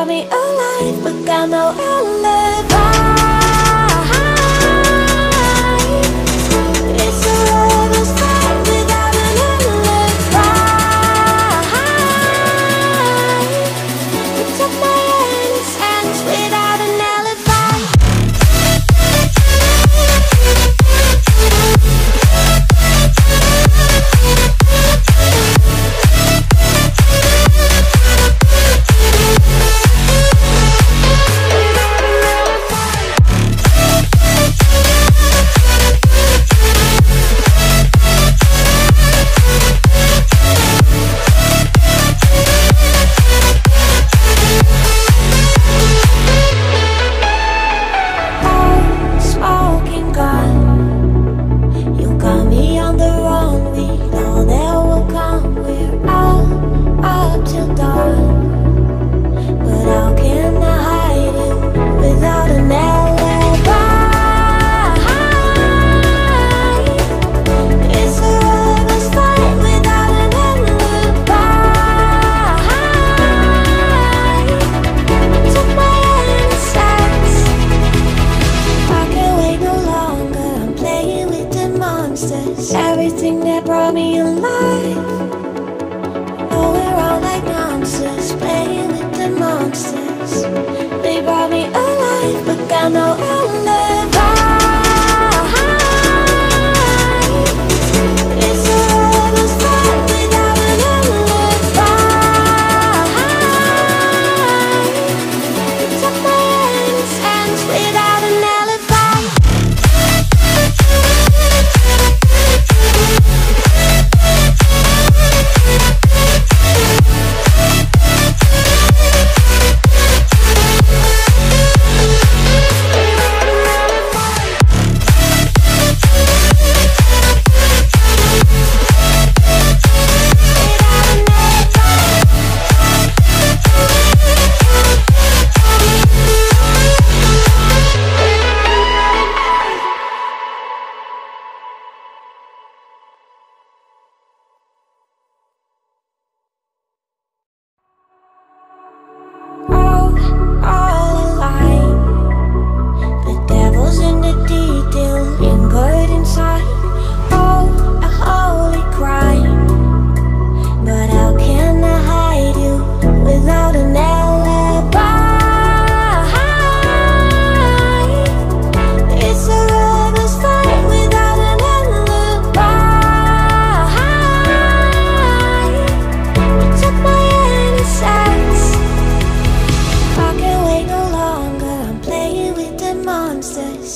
brought me alive, but got no alibi. It's a lover's fight without an alibi. It took my innocence without an alibi. Everything that brought me alive. Oh, we're all like monsters, playing with the monsters. They brought me alive, but got no alibi. It's a lover's fight without an alibi. It took my innocence without an alibi.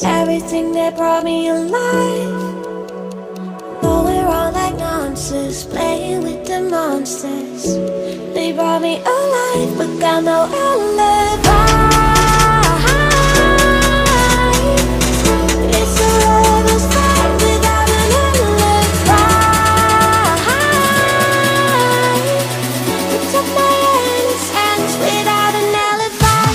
Everything that brought me alive. Though we're all like monsters, playing with the monsters. They brought me alive, but got no alibi. It's a lover's fight without an alibi. It took my innocence without an alibi.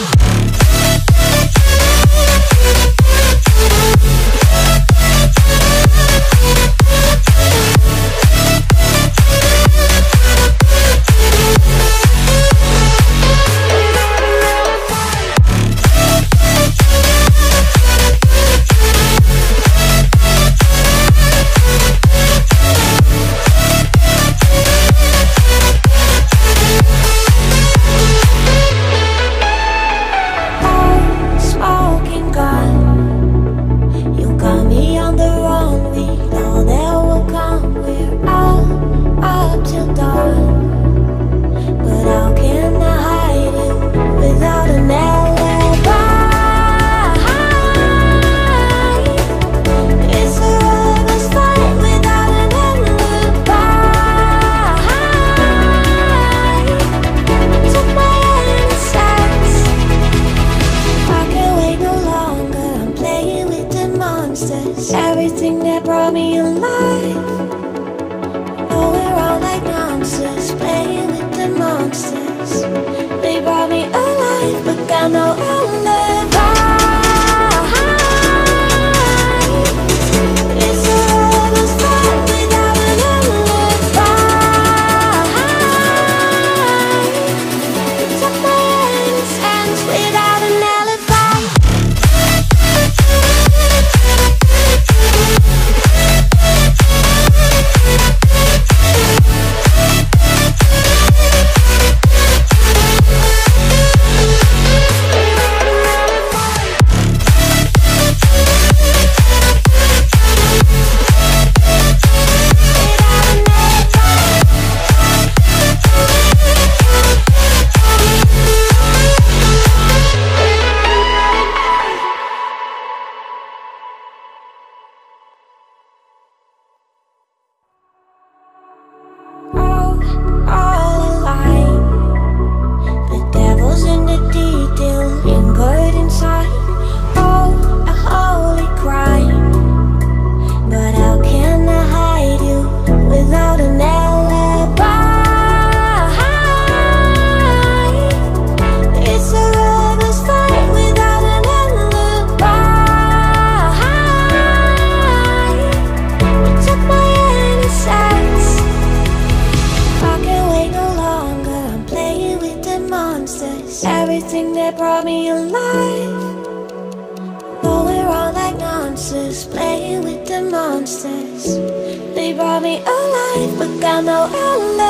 brought me alive, but got no alibi.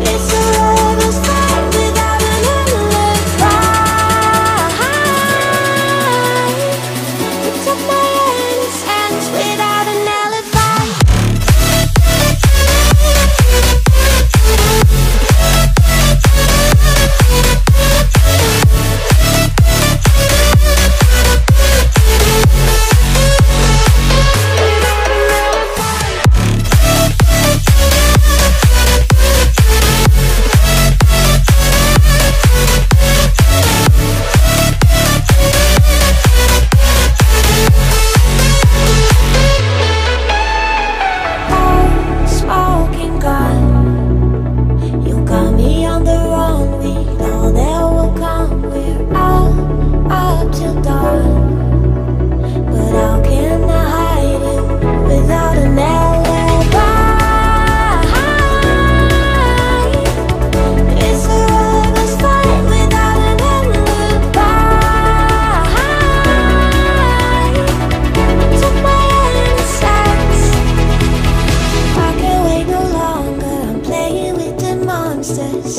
It's a rebel's fight without an alibi. It's up my hands without an alibi.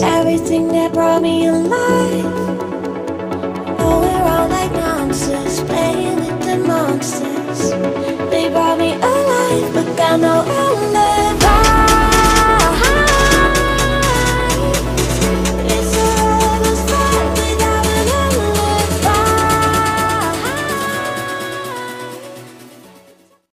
Everything that brought me alive, oh, we're all like monsters, playing with the monsters. They brought me alive, but got no alibi.